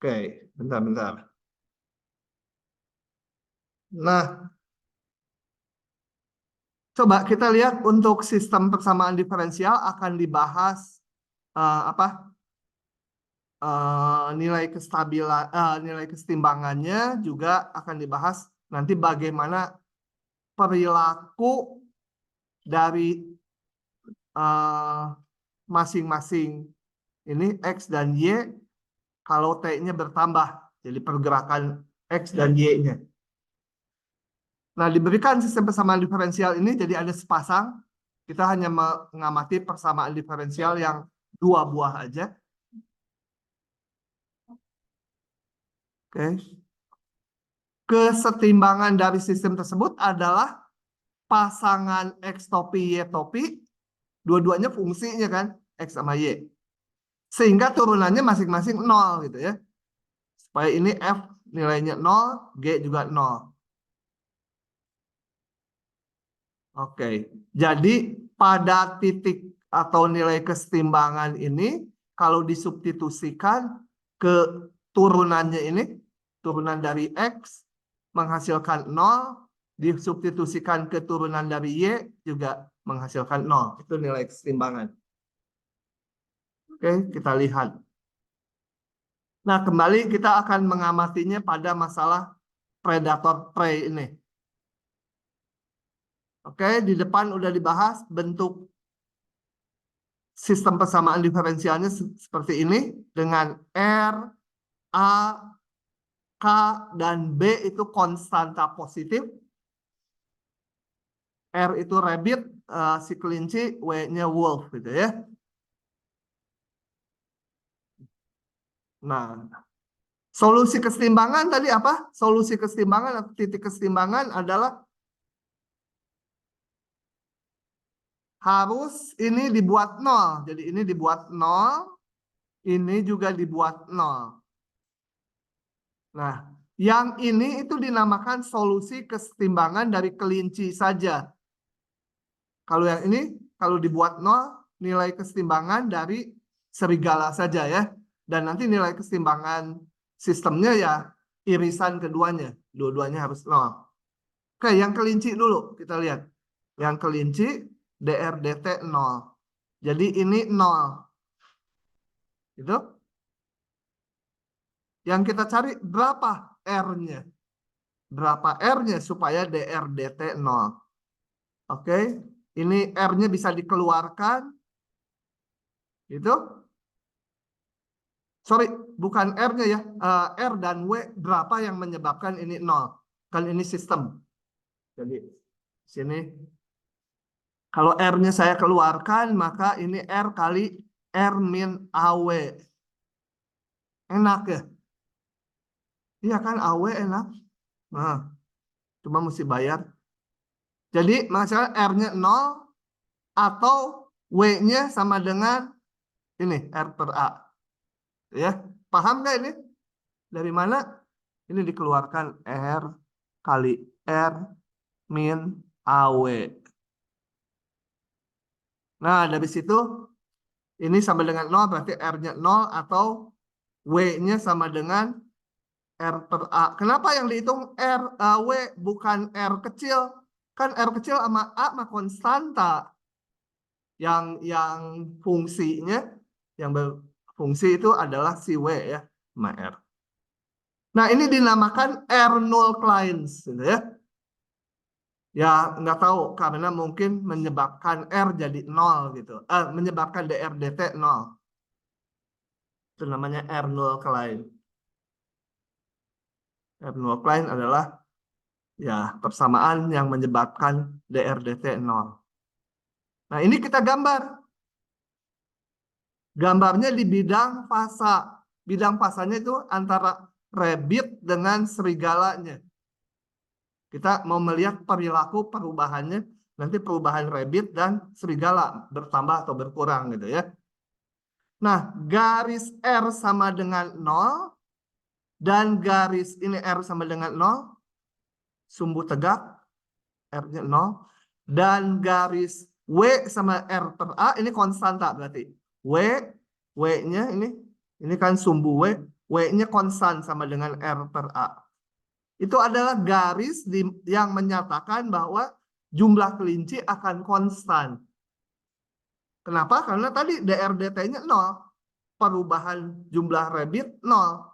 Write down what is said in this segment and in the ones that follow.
Oke, bentar-bentar. Nah, coba kita lihat untuk sistem persamaan diferensial akan dibahas apa? Nilai kestabilan, nilai kesetimbangannya juga akan dibahas nanti bagaimana perilaku dari masing-masing ini X dan Y kalau T-nya bertambah. Jadi pergerakan X dan Y-nya. Nah, diberikan sistem persamaan diferensial ini jadi ada sepasang. Kita hanya mengamati persamaan diferensial yang 2 buah aja. Oke. Kesetimbangan dari sistem tersebut adalah pasangan X topi Y topi. Dua-duanya fungsinya kan, X sama Y. Sehingga turunannya masing-masing 0 gitu ya. Supaya ini F nilainya 0, G juga 0. Oke, jadi pada titik atau nilai kesetimbangan ini, kalau disubstitusikan ke turunannya ini, turunan dari X menghasilkan 0, disubstitusikan ke turunan dari Y juga menghasilkan 0. Itu nilai kesetimbangan. Oke, kita lihat. Nah, kembali kita akan mengamatinya pada masalah predator prey ini. Oke, di depan udah dibahas bentuk sistem persamaan diferensialnya seperti ini dengan R, A, K, dan B itu konstanta positif. R itu rabbit, si kelinci, W-nya wolf gitu ya. Nah, solusi kesetimbangan tadi apa? Solusi kesetimbangan atau titik kesetimbangan adalah harus ini dibuat 0. Jadi ini dibuat 0, ini juga dibuat 0. Nah, yang ini itu dinamakan solusi kesetimbangan dari kelinci saja. Kalau yang ini, kalau dibuat 0, nilai kesetimbangan dari serigala saja ya. Dan nanti nilai kesetimbangan sistemnya ya irisan keduanya. Dua-duanya harus 0. Oke, yang kelinci dulu kita lihat. Yang kelinci DRDT 0. Jadi ini 0. Gitu. Yang kita cari berapa R-nya? Berapa R-nya supaya DRDT 0. Oke, ini R-nya bisa dikeluarkan. Gitu. Sorry, bukan R-nya ya. R dan W berapa yang menyebabkan ini 0. Kan ini sistem. Jadi, sini. Kalau R-nya saya keluarkan, maka ini R kali R min AW. Enak ya? Iya kan, AW enak. Nah, cuma mesti bayar. Jadi, masalah R-nya 0 atau W-nya sama dengan ini, R per A. Ya, paham nggak ini? Dari mana? Ini dikeluarkan R kali R min AW. Nah, dari situ ini sama dengan 0, berarti R-nya 0 atau W-nya sama dengan R per A. Kenapa yang dihitung R, W bukan R kecil? Kan R kecil sama A mah konstanta. Yang fungsinya, yang berfungsi itu adalah si W ya, sama R. Nah, ini dinamakan R0 clients, gitu ya. Ya, nggak tahu, karena mungkin menyebabkan R jadi 0, gitu. Menyebabkan DRDT 0. Itu namanya R0 client. R0 client adalah ya persamaan yang menyebabkan DRDT 0. Nah, ini kita gambar. Gambarnya di bidang fasa. Bidang fasanya itu antara rabbit dengan serigalanya. Kita mau melihat perilaku perubahannya, nanti perubahan rabbit dan serigala bertambah atau berkurang gitu ya. Nah, garis R sama dengan 0 dan garis ini R sama dengan 0, sumbu tegak, R-nya 0, dan garis W sama R per A ini konstanta berarti. W-nya ini kan sumbu W, W-nya konstan sama dengan R per A. Itu adalah garis yang menyatakan bahwa jumlah kelinci akan konstan. Kenapa? Karena tadi DRDT-nya 0. Perubahan jumlah rabbit 0.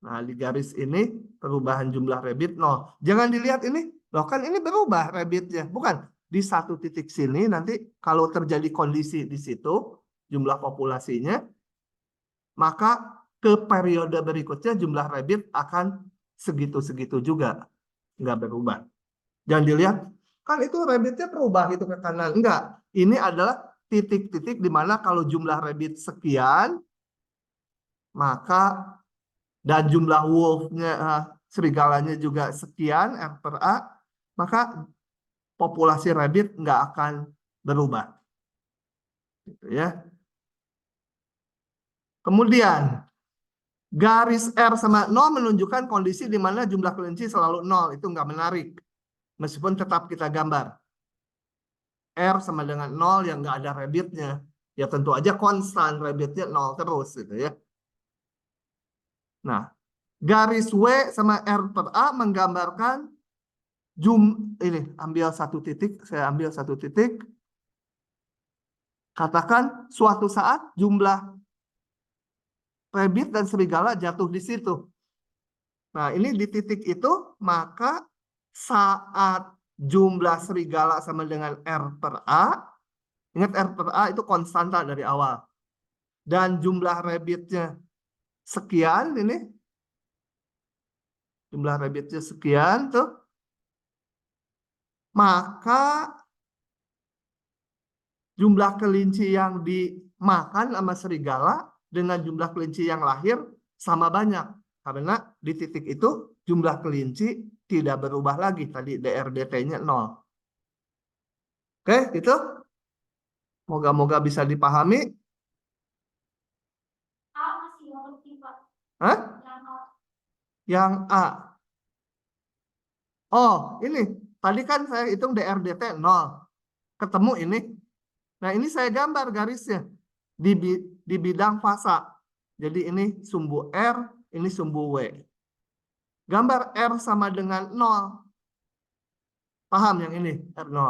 Nah, di garis ini perubahan jumlah rabbit 0. Jangan dilihat ini, loh kan ini berubah rabbitnya. Bukan, di satu titik sini nanti kalau terjadi kondisi di situ, jumlah populasinya, maka ke periode berikutnya jumlah rabbit akan segitu-segitu juga. Nggak berubah. Jangan dilihat, kan itu rabbitnya berubah gitu ke kanan. Enggak, ini adalah titik-titik di mana kalau jumlah rabbit sekian, maka dan jumlah wolf-nya, serigalanya juga sekian, R per A, maka populasi rabbit nggak akan berubah. Gitu ya. Kemudian, garis R sama 0 menunjukkan kondisi di mana jumlah kelinci selalu 0. Itu nggak menarik. Meskipun tetap kita gambar. R sama dengan 0 yang nggak ada rabbitnya. Ya tentu aja konstan, rabbitnya 0 terus. Gitu ya. Nah, garis W sama R per A menggambarkan ini ambil satu titik, saya ambil satu titik. Katakan suatu saat jumlah rabbit dan serigala jatuh di situ. Nah, ini di titik itu, maka saat jumlah serigala sama dengan R per A, ingat R per A itu konstanta dari awal. Dan jumlah rabbitnya sekian, ini. Jumlah rabbitnya sekian tuh. Maka jumlah kelinci yang dimakan sama serigala dengan jumlah kelinci yang lahir sama banyak. Karena di titik itu jumlah kelinci tidak berubah lagi. Tadi DRDT-nya 0. Oke, gitu. Moga-moga bisa dipahami. Hah? Yang A. Oh, ini. Tadi kan saya hitung DRDT 0. Ketemu ini. Nah, ini saya gambar garisnya. Di bidang fasa. Jadi ini sumbu R, ini sumbu W. Gambar R sama dengan 0. Paham yang ini? R0.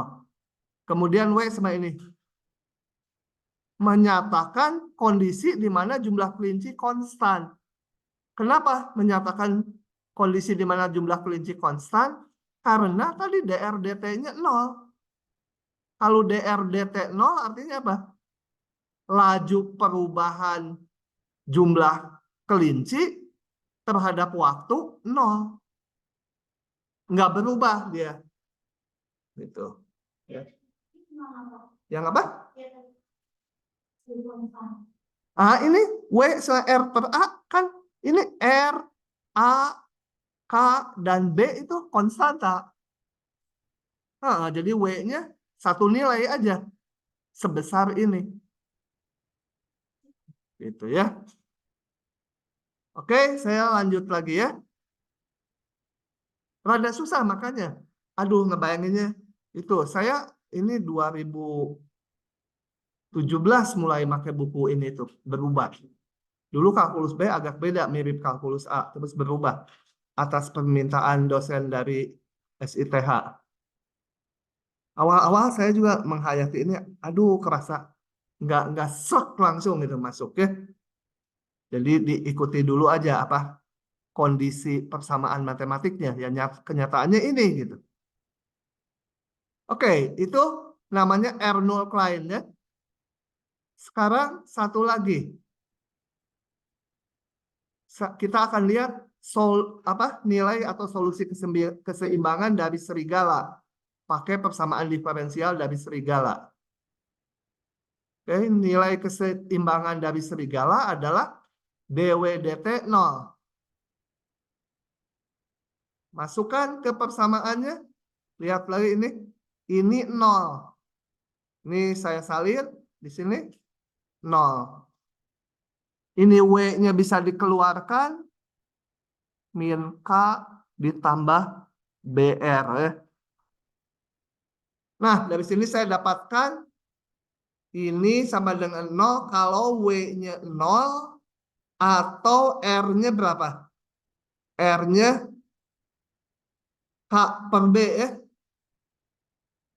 Kemudian W sama ini. Menyatakan kondisi di mana jumlah kelinci konstan. Kenapa menyatakan kondisi di mana jumlah kelinci konstan? Karena tadi DRDT-nya 0. Kalau DRDT 0 artinya apa? Laju perubahan jumlah kelinci terhadap waktu 0. Nggak berubah dia. Gitu. Ya. Yang apa? Ini W sama R per A kan ini R, A, K, dan B itu konstanta. Jadi W-nya satu nilai aja. Sebesar ini. Gitu ya. Oke, saya lanjut lagi ya. Rada susah makanya. Aduh, ngebayanginnya. Itu, saya ini 2017 mulai pakai buku ini tuh. Berubah. Dulu kalkulus B agak beda, mirip kalkulus A. Terus berubah. Atas permintaan dosen dari SITH. Awal-awal saya juga menghayati ini, aduh kerasa nggak sek langsung gitu masuk ya. Jadi diikuti dulu aja apa kondisi persamaan matematiknya. Ya kenyataannya ini gitu. Oke, itu namanya R0 Klein ya. Sekarang satu lagi. Kita akan lihat nilai atau solusi keseimbangan dari serigala. Pakai persamaan diferensial dari serigala. Oke, nilai keseimbangan dari serigala adalah DWDT 0. Masukkan ke persamaannya. Lihat lagi ini. Ini 0. Ini saya salin. Di sini 0. Ini W-nya bisa dikeluarkan. Min K ditambah BR. Nah, dari sini saya dapatkan ini sama dengan 0 kalau W-nya 0 atau R-nya berapa? R-nya K per B ya.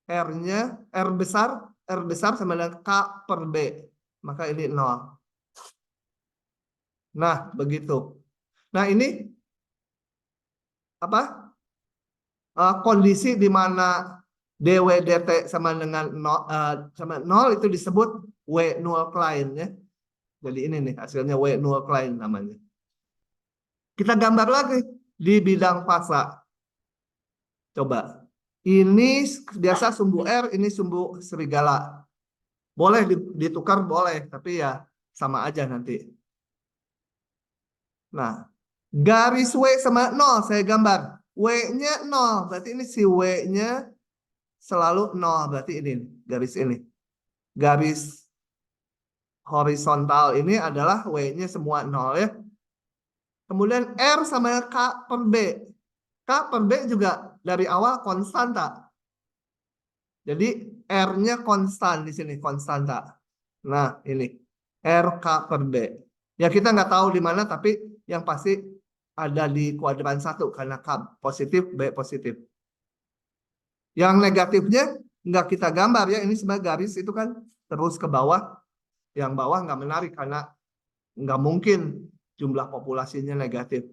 R-nya R besar sama dengan K per B. Maka ini 0. Nah, begitu. Nah, ini apa? Kondisi di mana DW/DT sama dengan 0 itu disebut W0 Klein ya. Jadi ini nih hasilnya W0 Klein namanya. Kita gambar lagi di bidang fasa. Coba. Ini biasa sumbu R, ini sumbu serigala. Boleh ditukar, boleh. Tapi ya sama aja nanti. Nah, garis W sama 0 saya gambar. W-nya 0. Berarti ini si W-nya selalu 0. Berarti ini garis ini. Garis horizontal ini adalah W-nya semua 0 ya. Kemudian R sama K per B. K per B juga dari awal konstanta. Jadi R-nya konstan di sini, konstanta. Nah, ini RK per B. Ya kita nggak tahu di mana, tapi yang pasti ada di kuadran 1 karena K positif, B positif. Yang negatifnya nggak kita gambar ya, ini sebagai garis itu kan terus ke bawah. Yang bawah nggak menarik karena nggak mungkin jumlah populasinya negatif.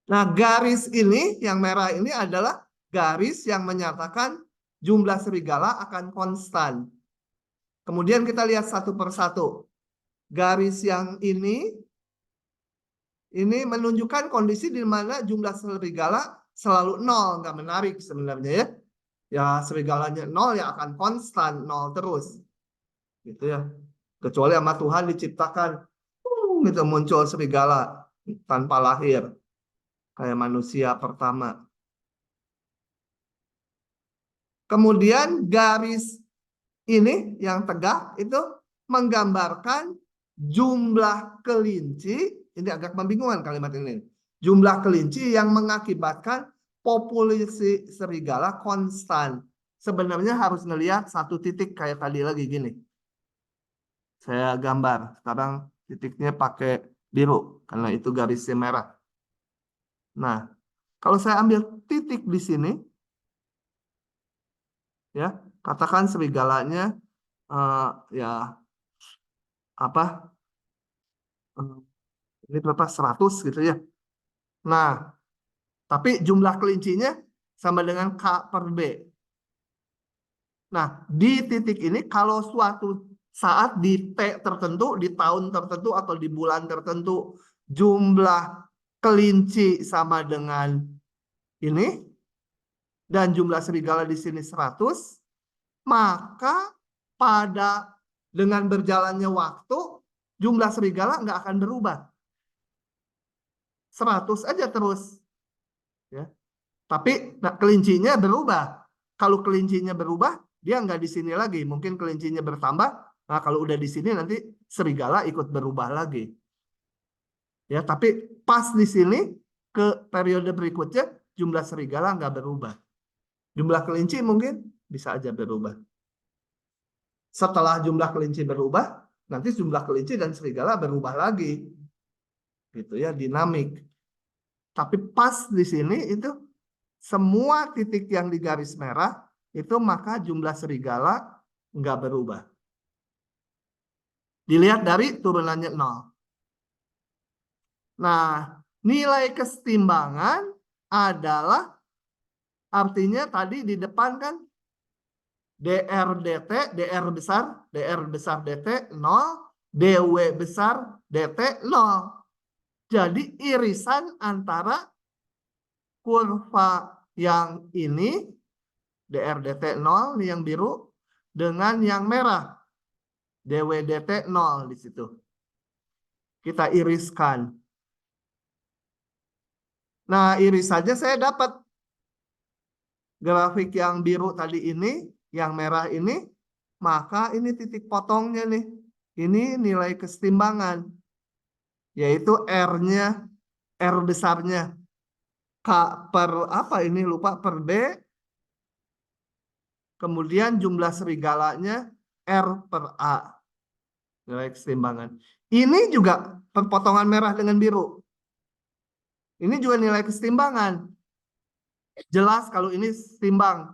Nah, garis ini yang merah ini adalah garis yang menyatakan jumlah serigala akan konstan. Kemudian kita lihat satu persatu. Garis yang ini menunjukkan kondisi di mana jumlah serigala selalu 0, nggak menarik sebenarnya ya. Ya serigalanya 0 ya akan konstan 0 terus. Gitu ya. Kecuali sama Tuhan diciptakan gitu muncul serigala tanpa lahir kayak manusia pertama. Kemudian garis ini yang tegak itu menggambarkan jumlah kelinci. Ini agak membingungkan kalimat ini. Jumlah kelinci yang mengakibatkan populasi serigala konstan. Sebenarnya harus ngelihat satu titik kayak tadi lagi gini. Saya gambar. Sekarang titiknya pakai biru karena itu garisnya merah. Nah, kalau saya ambil titik di sini, ya katakan serigalanya ya apa ini berapa 100 gitu ya. Nah, tapi jumlah kelincinya sama dengan K per B. Nah, di titik ini kalau suatu saat di T tertentu, di tahun tertentu atau di bulan tertentu jumlah kelinci sama dengan ini dan jumlah serigala di sini 100, maka pada dengan berjalannya waktu jumlah serigala nggak akan berubah. 100 aja terus. Ya. Tapi nah, kelincinya berubah. Kalau kelincinya berubah, dia nggak di sini lagi. Mungkin kelincinya bertambah. Nah, kalau udah di sini nanti serigala ikut berubah lagi. Ya, tapi pas di sini ke periode berikutnya jumlah serigala nggak berubah. Jumlah kelinci mungkin bisa aja berubah. Setelah jumlah kelinci berubah, nanti jumlah kelinci dan serigala berubah lagi. Gitu ya, dinamik. Tapi pas di sini itu semua titik yang di garis merah itu maka jumlah serigala nggak berubah. Dilihat dari turunannya 0. Nah, nilai kesetimbangan adalah artinya tadi di depan kan DR DT, DR besar DT 0, DW besar DT 0. Jadi irisan antara kurva yang ini DR DT 0 yang biru dengan yang merah DW DT 0 di situ. Kita iriskan. Nah, iris saja saya dapat grafik yang biru tadi ini, yang merah ini, maka ini titik potongnya nih. Ini nilai kesetimbangan, yaitu R-nya, R besarnya. K per apa ini lupa per B. Kemudian jumlah serigalanya R per A. Nilai keseimbangan. Ini juga potongan merah dengan biru. Ini juga nilai keseimbangan. Jelas kalau ini seimbang.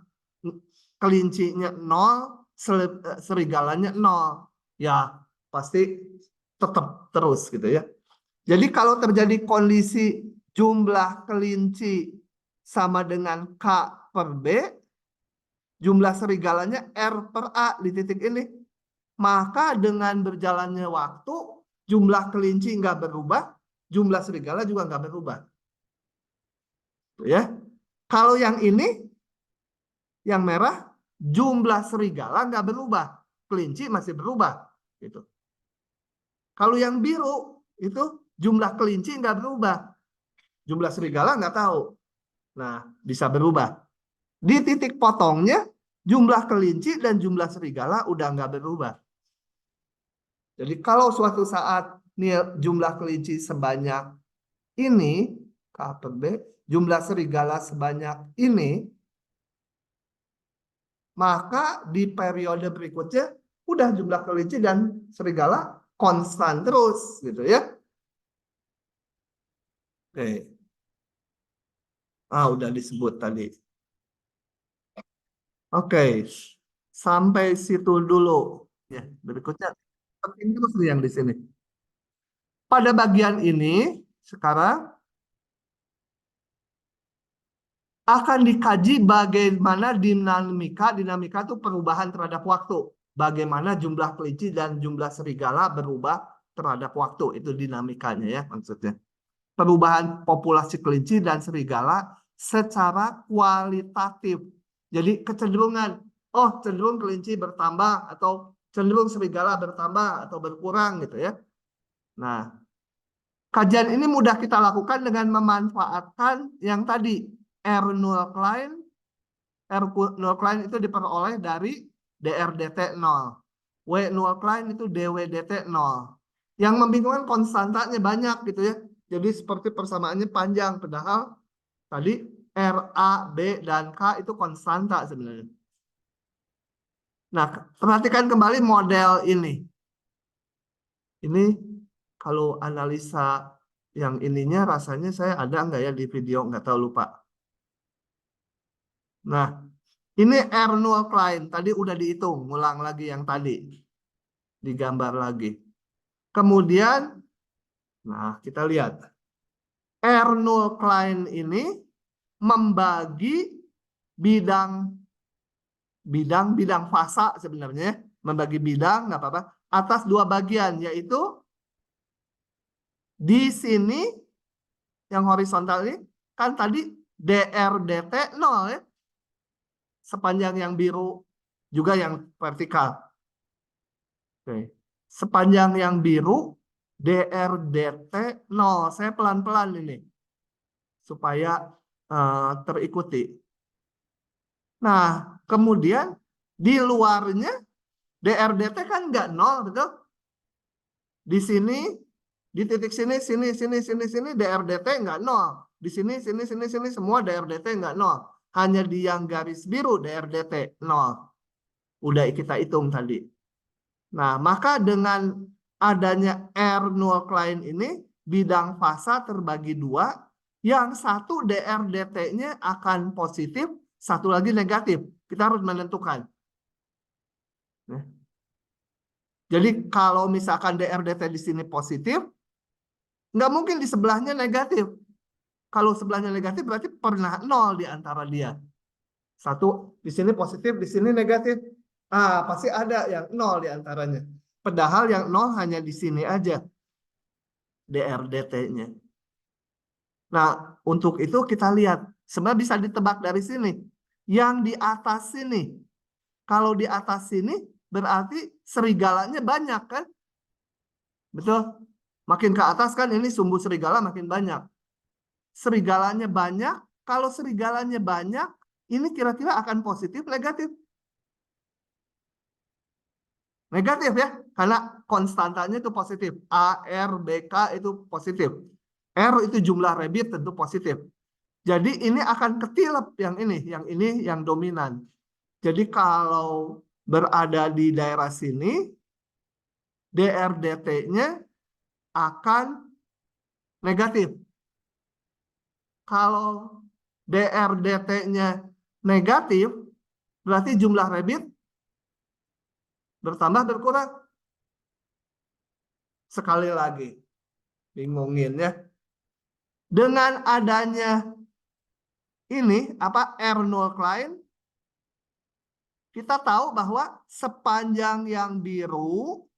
Kelincinya 0, serigalanya 0. Ya, pasti tetap terus gitu ya. Jadi kalau terjadi kondisi jumlah kelinci sama dengan K per B, jumlah serigalanya R per A di titik ini. Maka dengan berjalannya waktu, jumlah kelinci nggak berubah, jumlah serigala juga nggak berubah. Ya, kalau yang ini, yang merah, jumlah serigala nggak berubah, kelinci masih berubah. Gitu. Kalau yang biru itu jumlah kelinci nggak berubah, jumlah serigala nggak tahu. Nah, bisa berubah. Di titik potongnya, jumlah kelinci dan jumlah serigala udah nggak berubah. Jadi kalau suatu saat jumlah kelinci sebanyak ini, K per B, jumlah serigala sebanyak ini, maka di periode berikutnya udah jumlah kelinci dan serigala konstan terus gitu ya. Oke. Udah disebut tadi. Oke. Sampai situ dulu. Ya, berikutnya penting terus nih yang di sini. Pada bagian ini sekarang akan dikaji bagaimana dinamika itu perubahan terhadap waktu. Bagaimana jumlah kelinci dan jumlah serigala berubah terhadap waktu. Itu dinamikanya ya maksudnya. Perubahan populasi kelinci dan serigala secara kualitatif. Jadi kecenderungan, cenderung kelinci bertambah atau cenderung serigala bertambah atau berkurang gitu ya. Nah, kajian ini mudah kita lakukan dengan memanfaatkan yang tadi R0 Klein. R0 Klein itu diperoleh dari DRDT 0. W0 Klein itu DWDT 0. Yang membingungkan konstantanya banyak gitu ya. Jadi seperti persamaannya panjang. Padahal tadi R, A, B, dan K itu konstanta sebenarnya. Nah, perhatikan kembali model ini. Ini kalau analisa yang ininya rasanya saya ada nggak ya di video, nggak tahu lupa. Nah, ini R0 Klein, tadi udah dihitung, ngulang lagi yang tadi. Digambar lagi. Kemudian, nah kita lihat. R0 Klein ini membagi bidang fasa sebenarnya. Membagi bidang, nggak apa-apa. Atas dua bagian, yaitu di sini yang horizontal ini kan tadi DRDT 0 ya. Sepanjang yang biru juga yang vertikal. Oke. Sepanjang yang biru DRDT 0. Saya pelan-pelan ini supaya terikuti. Nah, kemudian di luarnya DRDT kan nggak 0, betul? Di sini, di titik sini, sini, DRDT nggak 0. Di sini, sini, semua DRDT nggak 0. Hanya di yang garis biru DRDT 0. Udah kita hitung tadi. Nah, maka dengan adanya R0 Klein ini, bidang fasa terbagi dua. Yang satu DRDT-nya akan positif, satu lagi negatif. Kita harus menentukan. Jadi kalau misalkan DRDT di sini positif, nggak mungkin di sebelahnya negatif. Kalau sebelahnya negatif berarti pernah 0 di antara dia. Satu di sini positif, di sini negatif. Pasti ada yang 0 di antaranya. Padahal yang 0 hanya di sini aja. DRDT-nya. Nah, untuk itu kita lihat. Sebenarnya bisa ditebak dari sini. Yang di atas sini. Kalau di atas sini berarti serigalanya banyak kan? Betul? Makin ke atas kan ini sumbu serigala makin banyak. Serigalanya banyak. Kalau serigalanya banyak, ini kira-kira akan positif, negatif? Negatif ya, karena konstantanya itu positif. A, R, B, K itu positif. R itu jumlah rabbit tentu positif. Jadi ini akan ketilep yang ini yang dominan. Jadi kalau berada di daerah sini, DRDT-nya akan negatif. Kalau DRDT-nya negatif, berarti jumlah rabbit bertambah berkurang. Sekali lagi, bingungin ya. Dengan adanya ini R0 client, kita tahu bahwa sepanjang yang biru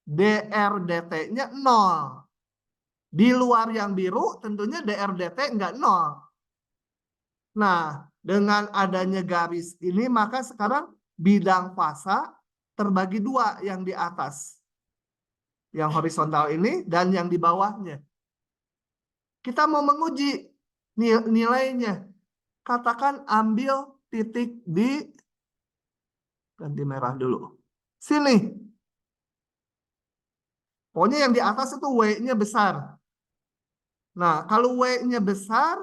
DRDT-nya 0. Di luar yang biru tentunya DRDT nggak 0. Nah, dengan adanya garis ini maka sekarang bidang fasa terbagi dua, yang di atas, yang horizontal ini, dan yang di bawahnya. Kita mau menguji nilainya. Katakan ambil titik di, ganti merah dulu, sini. Pokoknya yang di atas itu W-nya besar. Nah, kalau W-nya besar,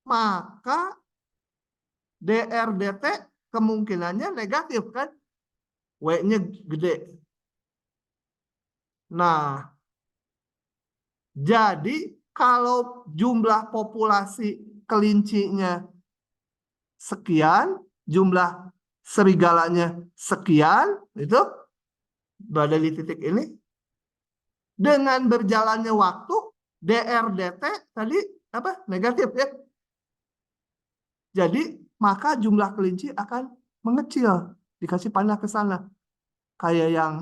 maka DRDT kemungkinannya negatif kan? W-nya gede. Nah, jadi kalau jumlah populasi kelincinya sekian, jumlah serigalanya sekian, itu berada di titik ini. Dengan berjalannya waktu, DRDT tadi negatif ya. Jadi maka jumlah kelinci akan mengecil, dikasih panah ke sana. Kayak yang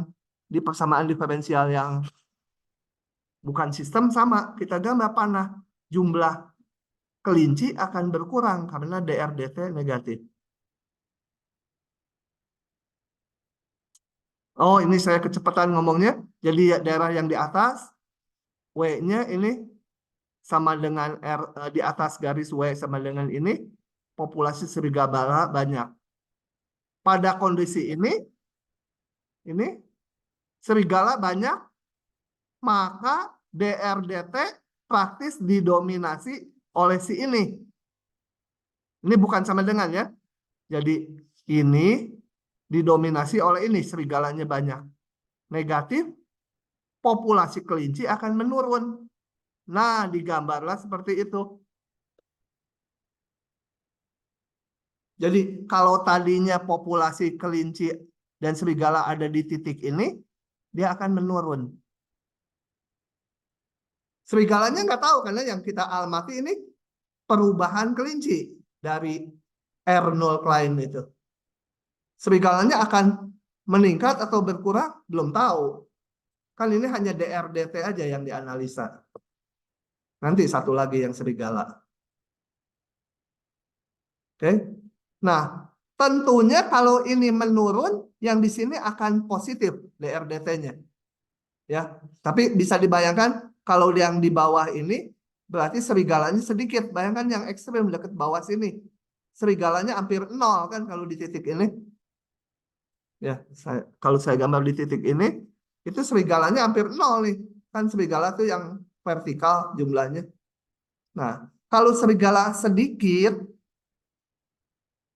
di persamaan diferensial yang bukan sistem sama, kita gambar panah, jumlah kelinci akan berkurang karena DRDT negatif. Oh, ini saya kecepatan ngomongnya. Jadi daerah yang di atas, W-nya ini sama dengan di atas garis W sama dengan ini, populasi serigala banyak. Pada kondisi ini serigala banyak, maka DRDT praktis didominasi oleh si ini. Ini bukan sama dengan ya. Jadi ini didominasi oleh ini, serigalanya banyak. Negatif, populasi kelinci akan menurun. Nah, digambarlah seperti itu. Jadi kalau tadinya populasi kelinci dan serigala ada di titik ini, dia akan menurun. Serigalanya nggak tahu karena yang kita amati ini perubahan kelinci dari R0 client itu. Serigalanya akan meningkat atau berkurang? Belum tahu. Kan ini hanya DRDT aja yang dianalisa. Nanti satu lagi yang serigala. Oke. Nah, tentunya kalau ini menurun, yang di sini akan positif DRDT-nya. Ya, tapi bisa dibayangkan kalau yang di bawah ini berarti serigalanya sedikit. Bayangkan yang ekstrem dekat bawah sini. Serigalanya hampir 0 kan kalau di titik ini. Ya, kalau saya gambar di titik ini, itu serigalanya hampir 0 nih. Kan serigala tuh yang vertikal jumlahnya. Nah, kalau serigala sedikit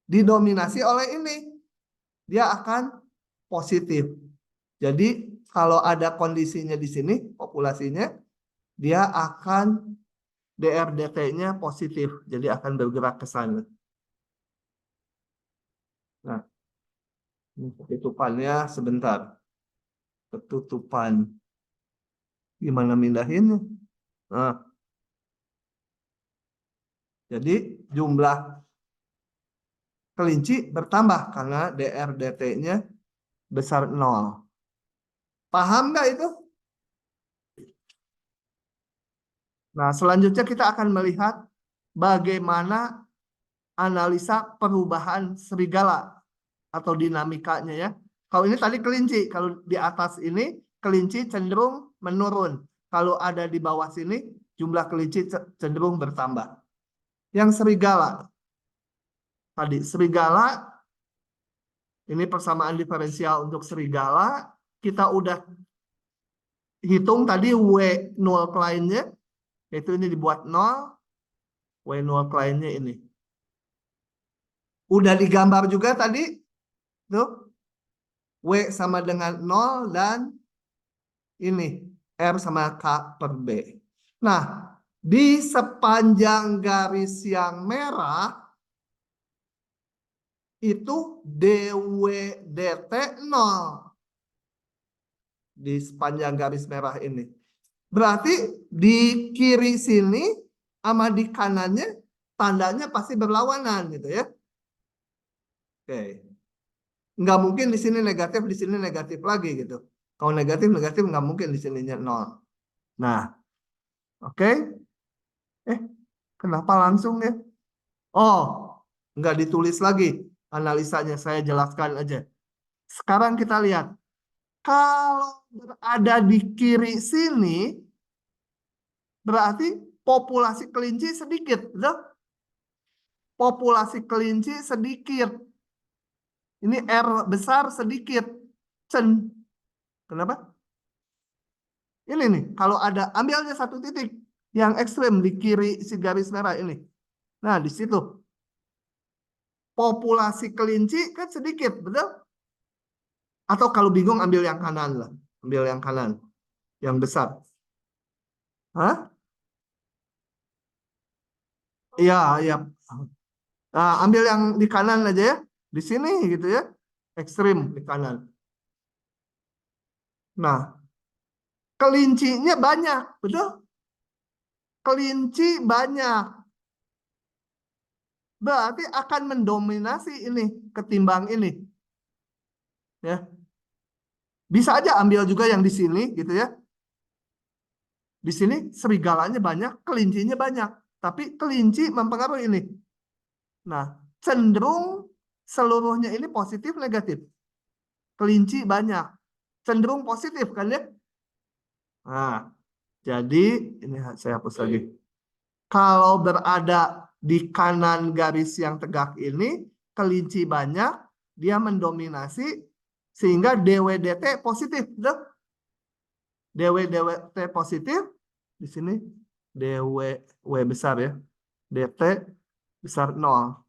didominasi oleh ini, dia akan positif. Jadi kalau ada kondisinya di sini, populasinya, dia akan DRDT-nya positif. Jadi akan bergerak ke sana. Nah, ketutupannya sebentar. Ketutupan. Gimana mindahinnya? Nah, jadi jumlah kelinci bertambah karena DRDT-nya besar 0. Paham nggak itu? Nah, selanjutnya kita akan melihat bagaimana analisa perubahan serigala atau dinamikanya ya. Kalau ini tadi kelinci, kalau di atas ini kelinci cenderung menurun. Kalau ada di bawah sini jumlah kelinci cenderung bertambah. Yang serigala, tadi serigala, ini persamaan diferensial untuk serigala, kita udah hitung tadi W0 client-nya, yaitu ini dibuat 0, W0 client-nya ini. Udah digambar juga tadi, tuh, W sama dengan 0 dan ini R sama K per B. Nah, di sepanjang garis yang merah itu DW/DT 0 di sepanjang garis merah ini. Berarti di kiri sini sama di kanannya tandanya pasti berlawanan gitu ya. Oke. Nggak mungkin di sini negatif lagi gitu. Kalau negatif nggak mungkin di sininya 0. Nah, oke. Kenapa langsung ya? Oh, nggak ditulis lagi analisanya, saya jelaskan aja. Sekarang kita lihat. Kalau berada di kiri sini, berarti populasi kelinci sedikit. Betul? Populasi kelinci sedikit. Ini R besar sedikit. Kenapa? Ini nih, kalau ada, ambilnya satu titik yang ekstrem di kiri si garis merah ini. Nah, di situ. Populasi kelinci kan sedikit, betul? Atau kalau bingung ambil yang kanan lah. Ambil yang kanan. Yang besar. Hah? Iya, iya. Nah, ambil yang di kanan aja ya. Di sini gitu ya. Ekstrim di kanan. Nah, kelincinya banyak, betul? Kelinci banyak. Berarti akan mendominasi ini ketimbang ini. Ya. Bisa aja ambil juga yang di sini gitu ya. Di sini serigalanya banyak, kelincinya banyak. Tapi kelinci mempengaruhi ini. Nah, cenderung seluruhnya ini positif negatif. Kelinci banyak. Cenderung positif kan ya? Nah, jadi ini saya hapus lagi. Kalau berada di kanan garis yang tegak ini, kelinci banyak, dia mendominasi sehingga DW/DT positif. DW/DT positif, di sini DW besar ya. DT besar 0.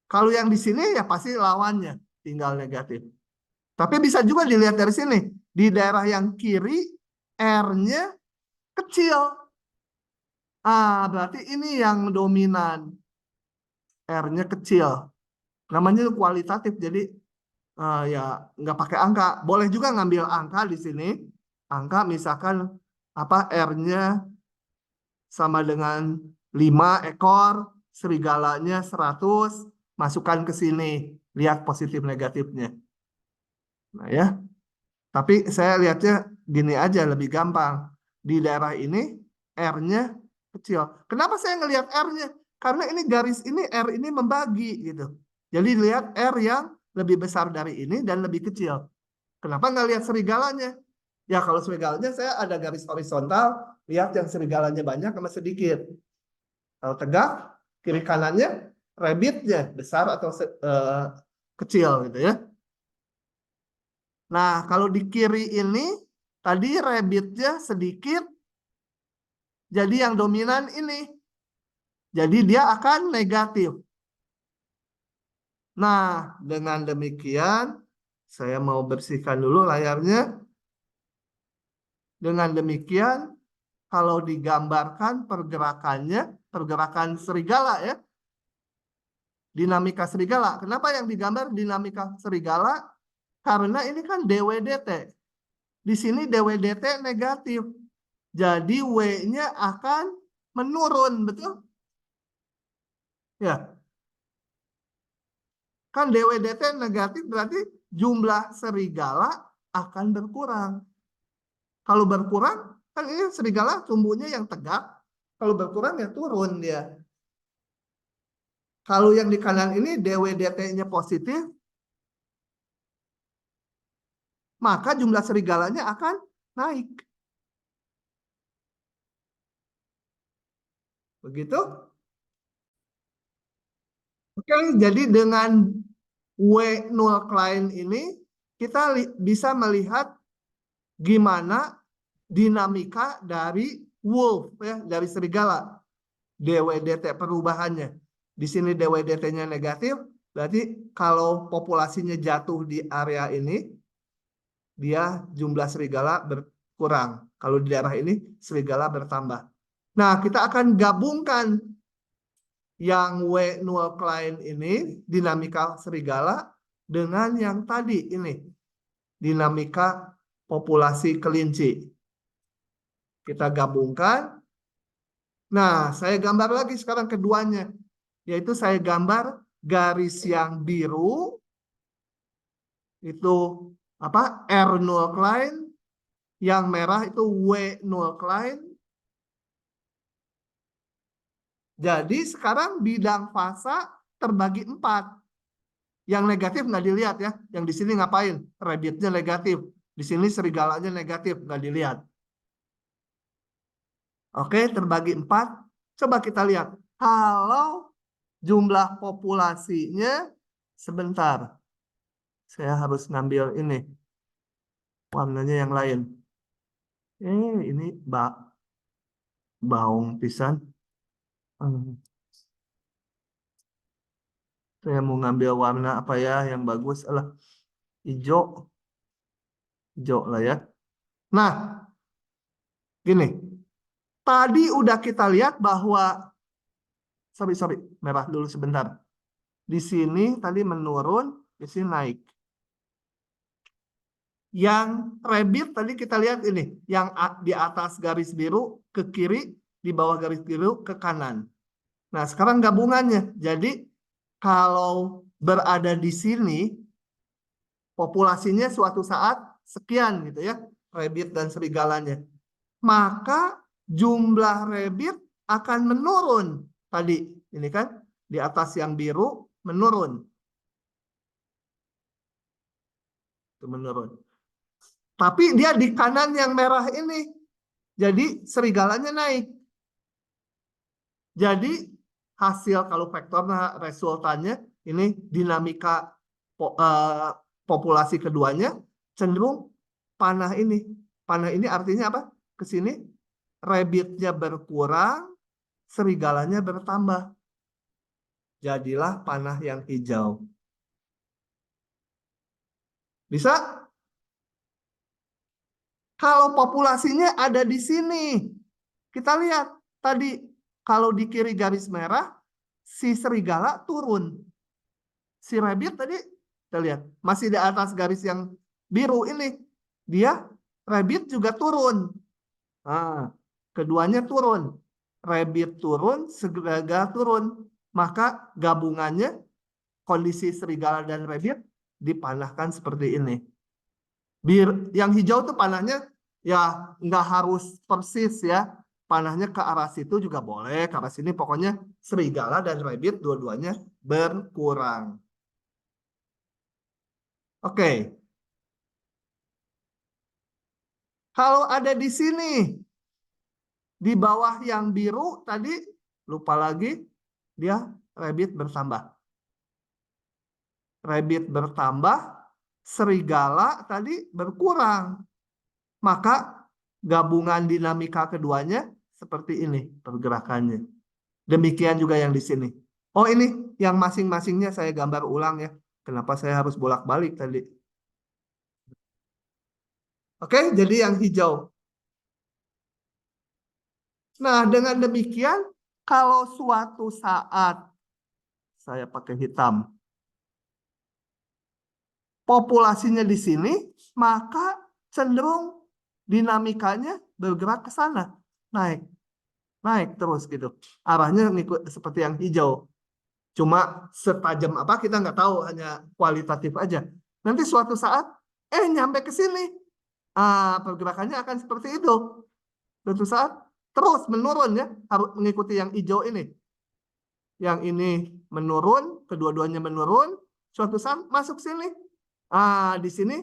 Kalau yang di sini ya pasti lawannya, tinggal negatif. Tapi bisa juga dilihat dari sini. Di daerah yang kiri, R-nya kecil. Berarti ini yang dominan. R-nya kecil. Namanya kualitatif, jadi ya nggak pakai angka. Boleh juga ngambil angka di sini. Angka misalkan apa R-nya sama dengan 5 ekor, serigalanya 100, masukkan ke sini. Lihat positif negatifnya. Nah ya, tapi saya lihatnya gini aja, lebih gampang. Di daerah ini R-nya kecil. Kenapa saya ngelihat R-nya? Karena ini garis ini R ini membagi gitu. Jadi lihat R yang lebih besar dari ini dan lebih kecil. Kenapa nggak lihat serigalanya? Ya kalau serigalanya saya ada garis horizontal, lihat yang serigalanya banyak sama sedikit. Kalau tegak, kiri kanannya rabbitnya besar atau kecil gitu ya. Nah, kalau di kiri ini tadi rabbitnya sedikit, jadi yang dominan ini. Jadi dia akan negatif. Nah, dengan demikian saya mau bersihkan dulu layarnya. Dengan demikian, kalau digambarkan pergerakannya, pergerakan serigala ya, dinamika serigala. Kenapa yang digambar dinamika serigala? Karena ini kan DW/DT. Di sini DW/DT negatif. Jadi W-nya akan menurun, betul? Ya. Kan DW/DT negatif berarti jumlah serigala akan berkurang. Kalau berkurang, kan ini serigala tumbuhnya yang tegak. Kalau berkurang ya turun dia. Kalau yang di kanan ini DW/DT-nya positif, maka jumlah serigalanya akan naik. Begitu? Oke, jadi dengan W0 client ini kita bisa melihat gimana dinamika dari wolf ya, dari serigala. DW/DT perubahannya. Di sini DW/DT-nya negatif, berarti kalau populasinya jatuh di area ini, dia jumlah serigala berkurang. Kalau di daerah ini serigala bertambah. Nah, kita akan gabungkan yang W0 Klein ini, dinamika serigala, dengan yang tadi ini, dinamika populasi kelinci. Kita gabungkan. Nah, saya gambar lagi sekarang keduanya. Yaitu saya gambar garis yang biru, itu apa? R0 Klein. Yang merah itu W0 Klein. Jadi sekarang bidang fasa terbagi 4. Yang negatif nggak dilihat ya. Yang di sini ngapain? Rabbitnya negatif. Di sini serigalanya negatif, nggak dilihat. Oke, terbagi 4. Coba kita lihat. Kalau jumlah populasinya, sebentar. Saya harus ngambil ini. Warnanya yang lain. Ini baung pisan. Saya mau ngambil warna apa ya yang bagus. Alah, hijau. Hijau lah ya. Nah, gini. Tadi udah kita lihat bahwa sorry, merah dulu sebentar. Di sini tadi menurun, di sini naik. Yang rabbit tadi kita lihat ini, yang di atas garis biru ke kiri, di bawah garis biru ke kanan. Nah, sekarang gabungannya. Jadi kalau berada di sini, populasinya suatu saat sekian gitu ya, rabbit dan serigalanya. Maka jumlah rabbit akan menurun. Tadi ini kan di atas yang biru menurun. Itu menurun. Tapi dia di kanan yang merah ini. Jadi serigalanya naik. Jadi hasil kalau vektornya resultannya ini dinamika populasi keduanya cenderung panah ini. Panah ini artinya apa? Ke sini rabbitnya berkurang, serigalanya bertambah. Jadilah panah yang hijau. Bisa? Kalau populasinya ada di sini. Kita lihat tadi kalau di kiri garis merah si serigala turun. Si rabbit tadi kita lihat masih di atas garis yang biru ini. Dia rabbit juga turun. Nah, keduanya turun. Rabbit turun, serigala turun. Maka gabungannya kondisi serigala dan rabbit dipanahkan seperti ini. Yang hijau tuh panahnya ya nggak harus persis ya. Panahnya ke arah situ juga boleh. Ke arah sini pokoknya serigala dan rabbit dua-duanya berkurang. Oke. Kalau ada di sini, di bawah yang biru tadi, lupa lagi, dia rabbit bertambah. Rabbit bertambah, serigala tadi berkurang. Maka gabungan dinamika keduanya seperti ini pergerakannya. Demikian juga yang di sini. Oh ini yang masing-masingnya saya gambar ulang ya. Kenapa saya harus bolak-balik tadi? Oke, jadi yang hijau. Nah, dengan demikian, kalau suatu saat saya pakai hitam, populasinya di sini, maka cenderung dinamikanya bergerak ke sana, naik terus gitu. Arahnya ngikut seperti yang hijau. Cuma setajam apa kita nggak tahu, hanya kualitatif aja. Nanti suatu saat, nyampe ke sini, pergerakannya akan seperti itu. Suatu saat terus menurun ya, harus mengikuti yang hijau ini. Yang ini menurun, kedua-duanya menurun. Suatu saat masuk sini. Di sini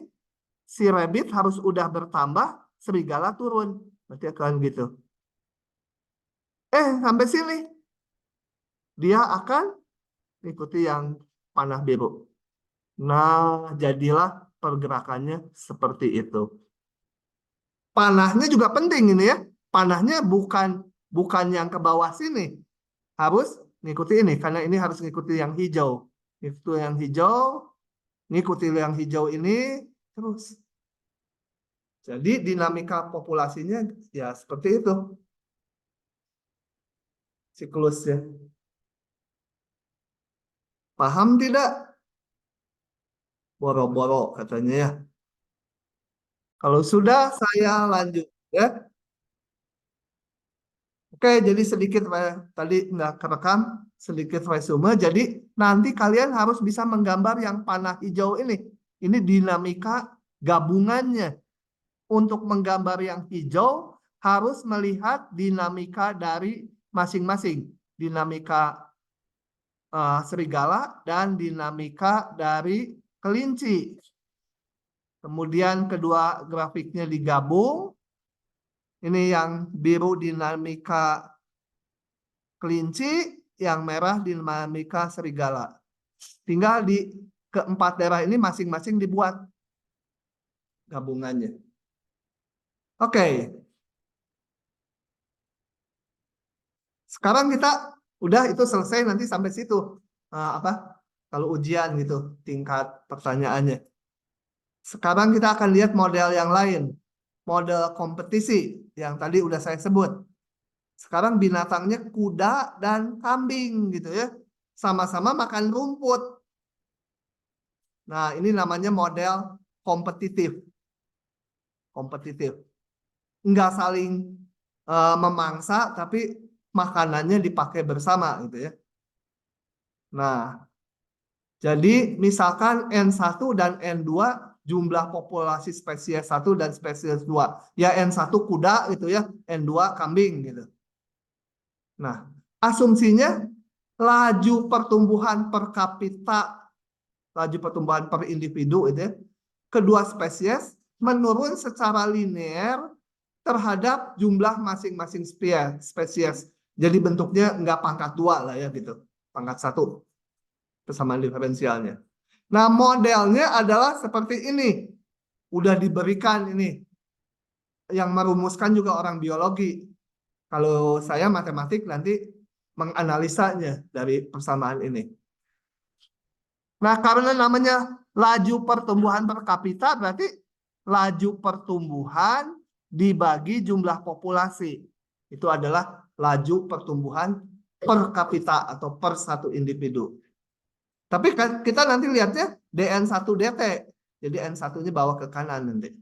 si rabbit harus udah bertambah, serigala turun. Berarti akan gitu. Sampai sini. Dia akan ikuti yang panah biru. Nah, jadilah pergerakannya seperti itu. Panahnya juga penting ini ya. Panahnya bukan yang ke bawah sini. Harus ngikuti ini, karena ini harus ngikuti yang hijau. Itu yang hijau, ngikuti yang hijau ini, terus. Jadi dinamika populasinya ya seperti itu siklusnya. Paham tidak? Boro-boro katanya ya. Kalau sudah saya lanjut ya. Oke, jadi sedikit tadi nggak kerekam, sedikit resume. Jadi nanti kalian harus bisa menggambar yang panah hijau ini. Ini dinamika gabungannya. Untuk menggambar yang hijau harus melihat dinamika dari masing-masing. Dinamika serigala dan dinamika dari kelinci. Kemudian kedua grafiknya digabung. Ini yang biru dinamika kelinci, yang merah dinamika serigala. Tinggal di keempat daerah ini masing-masing dibuat gabungannya. Oke. Sekarang kita udah itu selesai, nanti sampai situ. Kalau ujian gitu tingkat pertanyaannya. Sekarang kita akan lihat model yang lain. Model kompetisi yang tadi udah saya sebut. Sekarang binatangnya kuda dan kambing gitu ya. Sama-sama makan rumput. Nah, ini namanya model kompetitif. Kompetitif. Nggak saling memangsa, tapi makanannya dipakai bersama gitu ya. Nah, jadi misalkan N1 dan N2 jumlah populasi spesies 1 dan spesies 2. Ya N1 kuda gitu ya, N2 kambing gitu. Nah, asumsinya laju pertumbuhan per kapita, laju pertumbuhan per individu itu ya, kedua spesies menurun secara linear terhadap jumlah masing-masing spesies. Jadi bentuknya nggak pangkat 2 lah ya gitu, pangkat 1 persamaan diferensialnya. Nah, modelnya adalah seperti ini. Udah diberikan ini. Yang merumuskan juga orang biologi. Kalau saya matematik nanti menganalisanya dari persamaan ini. Nah, karena namanya laju pertumbuhan per kapita, berarti laju pertumbuhan dibagi jumlah populasi. Itu adalah laju pertumbuhan per kapita atau per satu individu. Tapi kita nanti lihatnya DN1 DT. Jadi N1-nya bawa ke kanan nanti.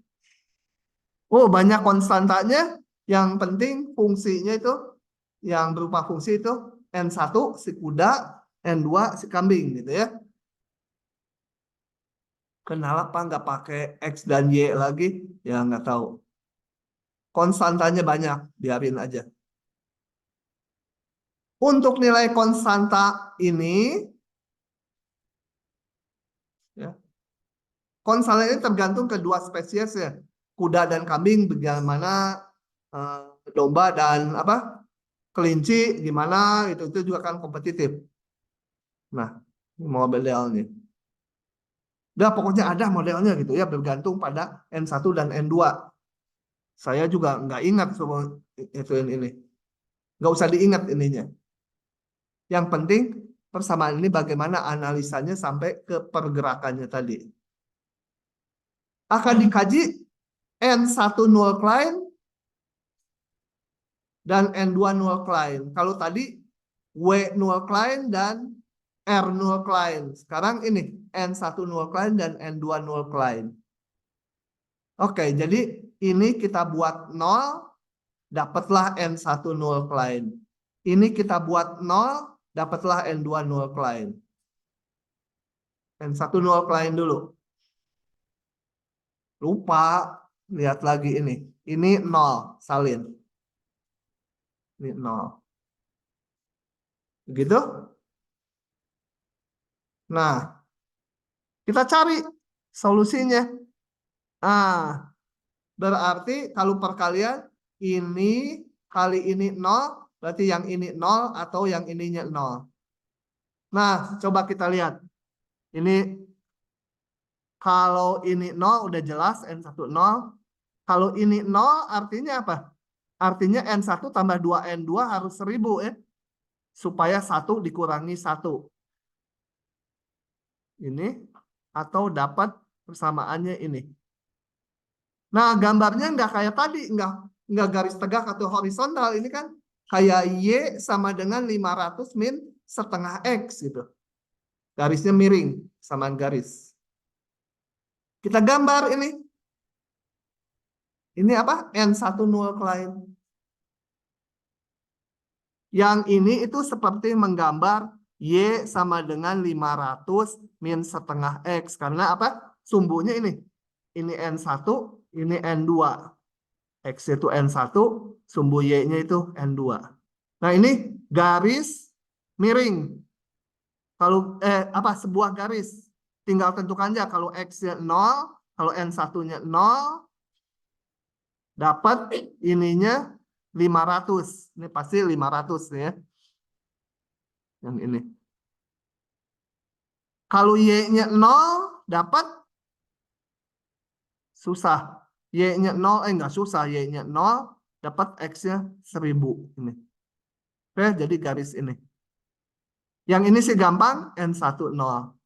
Oh, banyak konstantanya. Yang penting fungsinya itu, yang berupa fungsi itu N1 si kuda, N2 si kambing gitu ya. Kenapa nggak pakai X dan Y lagi? Ya nggak tahu. Konstantanya banyak, biarin aja. Untuk nilai konstanta ini, ya, konstanta ini tergantung kedua spesies ya. Kuda dan kambing bagaimana, domba dan kelinci gimana, itu juga kan kompetitif. Nah, modelnya. Udah pokoknya ada modelnya gitu ya, bergantung pada N1 dan N2. Saya juga nggak ingat semua itu ini. Nggak usah diingat ininya. Yang penting persamaan ini bagaimana analisanya sampai ke pergerakannya tadi. Akan dikaji N1 null Klein dan N2 null Klein. Kalau tadi W null Klein dan R null Klein. Sekarang ini N1 null Klein dan N2 null Klein. Oke, jadi ini kita buat 0, dapatlah N1 null Klein. Ini kita buat 0, dapatlah N2 null Klein. N1 null Klein dulu. Lupa, lihat lagi ini. Ini 0, salin. Ini 0. Begitu? Nah, kita cari solusinya. Nah, berarti kalau perkalian ini kali ini 0, berarti yang ini 0 atau yang ininya 0. Nah, coba kita lihat. Ini kalau ini 0 udah jelas N1 0. Kalau ini 0 artinya apa? Artinya N1 tambah 2N2 harus 1000 ya. Supaya 1 dikurangi 1. Ini atau dapat persamaannya ini. Nah, gambarnya nggak kayak tadi, nggak garis tegak atau horizontal. Ini kan kayak Y sama dengan 500 min setengah X gitu. Garisnya miring, samaan garis. Kita gambar ini. Ini apa? N1 null client. Yang ini itu seperti menggambar Y sama dengan 500 min setengah X. Karena apa? Sumbunya ini. Ini N1, ini N2. X itu N1, sumbu Y-nya itu N2. Nah, ini garis miring. Kalau apa sebuah garis. Tinggal tentukan aja kalau X-nya 0, kalau N1-nya 0, dapat ininya 500. Ini pasti 500 ya. Yang ini. Kalau Y-nya 0, dapat susah. Y-nya 0, enggak susah. Y-nya 0, dapat X-nya 1000. Ini. Oke, jadi garis ini. Yang ini sih gampang, N1, 0.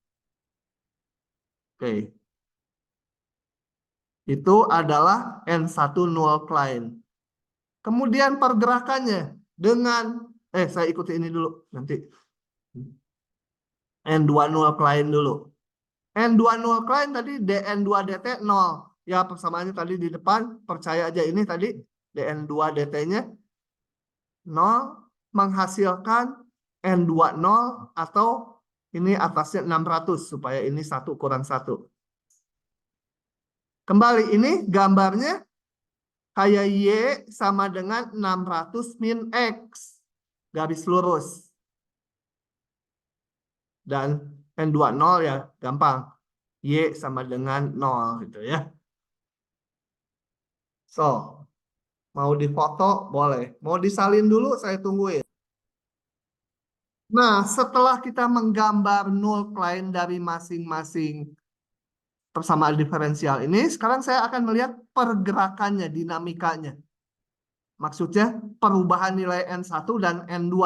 Oke. Itu adalah N1 null client. Kemudian pergerakannya dengan, saya ikuti ini dulu nanti. N2 null client dulu. N2 null client tadi DN2 DT 0. Ya persamaannya tadi di depan, percaya aja ini tadi DN2 DT-nya 0 menghasilkan N2 0 atau ini atasnya 600 supaya ini 1 kurang 1. Kembali ini gambarnya kayak Y sama dengan 600 min X. Garis lurus. Dan N20 ya gampang. Y sama dengan 0 gitu ya. So, mau difoto boleh. Mau disalin dulu saya tungguin. Nah, setelah kita menggambar null client dari masing-masing persamaan diferensial ini, sekarang saya akan melihat pergerakannya, dinamikanya. Maksudnya perubahan nilai N1 dan N2.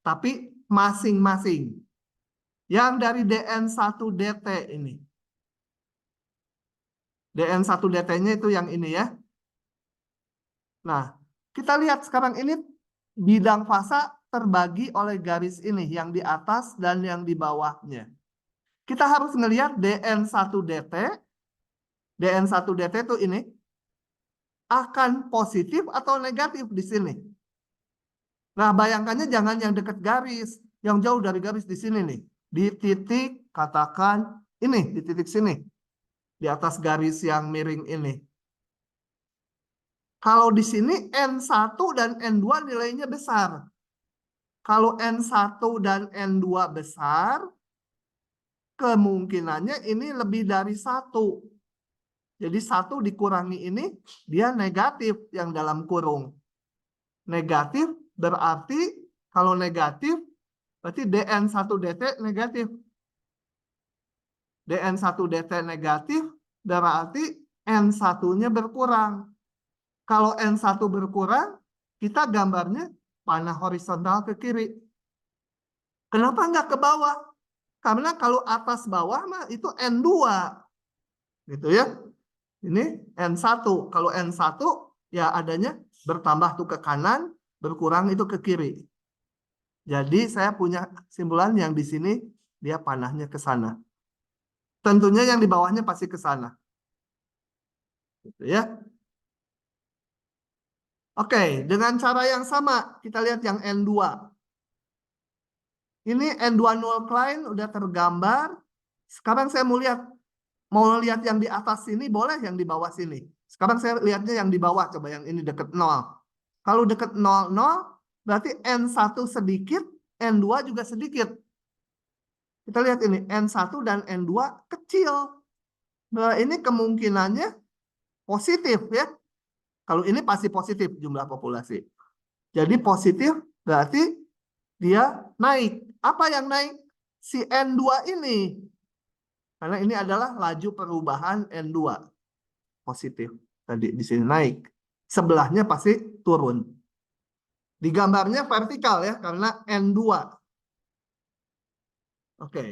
Tapi masing-masing. Yang dari DN1 DT ini. DN1 DT-nya itu yang ini ya. Nah, kita lihat sekarang ini bidang fasa terbagi oleh garis ini. Yang di atas dan yang di bawahnya. Kita harus melihat DN1 DT. DN1 DT itu ini. Akan positif atau negatif di sini. Nah, bayangkannya jangan yang dekat garis. Yang jauh dari garis di sini nih. Di titik, katakan ini, di titik sini. Di atas garis yang miring ini. Kalau di sini N1 dan N2 nilainya besar. Kalau N1 dan N2 besar, kemungkinannya ini lebih dari 1. Jadi 1 dikurangi ini, dia negatif yang dalam kurung. Negatif berarti, kalau negatif, berarti DN1 DT negatif. DN1 DT negatif, berarti N1-nya berkurang. Kalau N1 berkurang, kita gambarnya panah horizontal ke kiri. Kenapa nggak ke bawah? Karena kalau atas bawah mah itu N2. Gitu ya. Ini N1. Kalau N1 ya adanya bertambah tuh ke kanan, berkurang itu ke kiri. Jadi saya punya simpulan yang di sini dia panahnya ke sana. Tentunya yang di bawahnya pasti ke sana. Gitu ya. Oke, dengan cara yang sama kita lihat yang N2. Ini N2 null client udah tergambar. Sekarang saya mau lihat yang di atas sini boleh, yang di bawah sini. Sekarang saya lihatnya yang di bawah, coba yang ini deket 0. Kalau deket 0, 0 berarti N1 sedikit, N2 juga sedikit. Kita lihat ini N1 dan N2 kecil. Nah, ini kemungkinannya positif ya. Kalau ini pasti positif jumlah populasi. Jadi positif berarti dia naik. Apa yang naik? Si N2 ini. Karena ini adalah laju perubahan N2. Positif. Tadi di sini naik. Sebelahnya pasti turun. Di gambarnya vertikal ya, karena N2. Oke.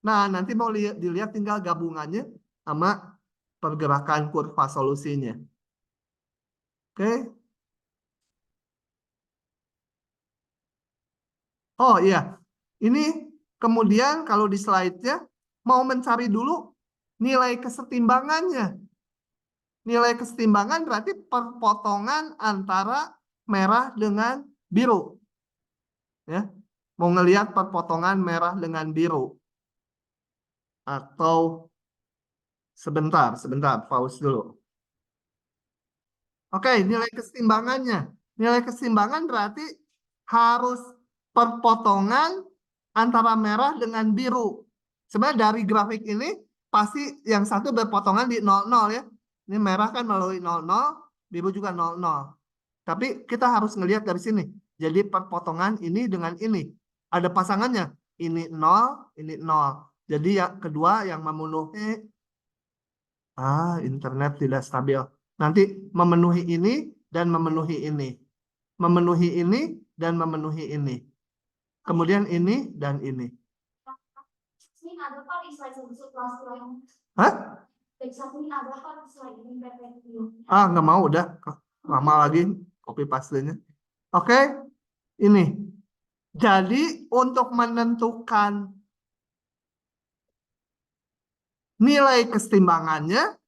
Nah, nanti mau dilihat tinggal gabungannya sama pergerakan kurva solusinya. Oke. Oh iya, ini kemudian kalau di slide-nya mau mencari dulu nilai kesetimbangannya. Nilai kesetimbangan berarti perpotongan antara merah dengan biru. Ya, mau ngelihat perpotongan merah dengan biru. Atau sebentar, pause dulu. Oke, nilai kesetimbangannya. Nilai kesetimbangan berarti harus perpotongan antara merah dengan biru. Sebenarnya dari grafik ini pasti yang satu berpotongan di 00 ya. Ini merah kan melalui 00, biru juga 00. Tapi kita harus ngelihat dari sini. Jadi perpotongan ini dengan ini. Ada pasangannya. Ini 0, ini 0. Jadi yang kedua yang memenuhi internet tidak stabil. Nanti memenuhi ini dan memenuhi ini. Memenuhi ini dan memenuhi ini. Kemudian ini dan ini. Hah? Nggak mau udah. Lama lagi copy paste-nya. Oke. Ini. Jadi untuk menentukan nilai kesetimbangannya,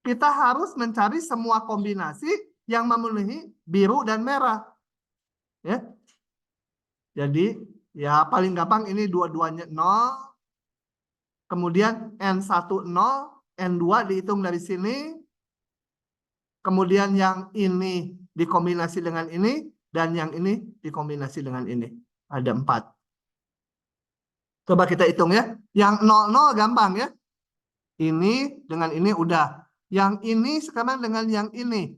kita harus mencari semua kombinasi yang memenuhi biru dan merah. Ya. Jadi ya paling gampang ini dua-duanya 0. Kemudian N1 0, N2 dihitung dari sini. Kemudian yang ini dikombinasi dengan ini dan yang ini dikombinasi dengan ini. Ada 4. Coba kita hitung ya. Yang 00 gampang ya. Ini dengan ini udah. Yang ini sekarang dengan yang ini.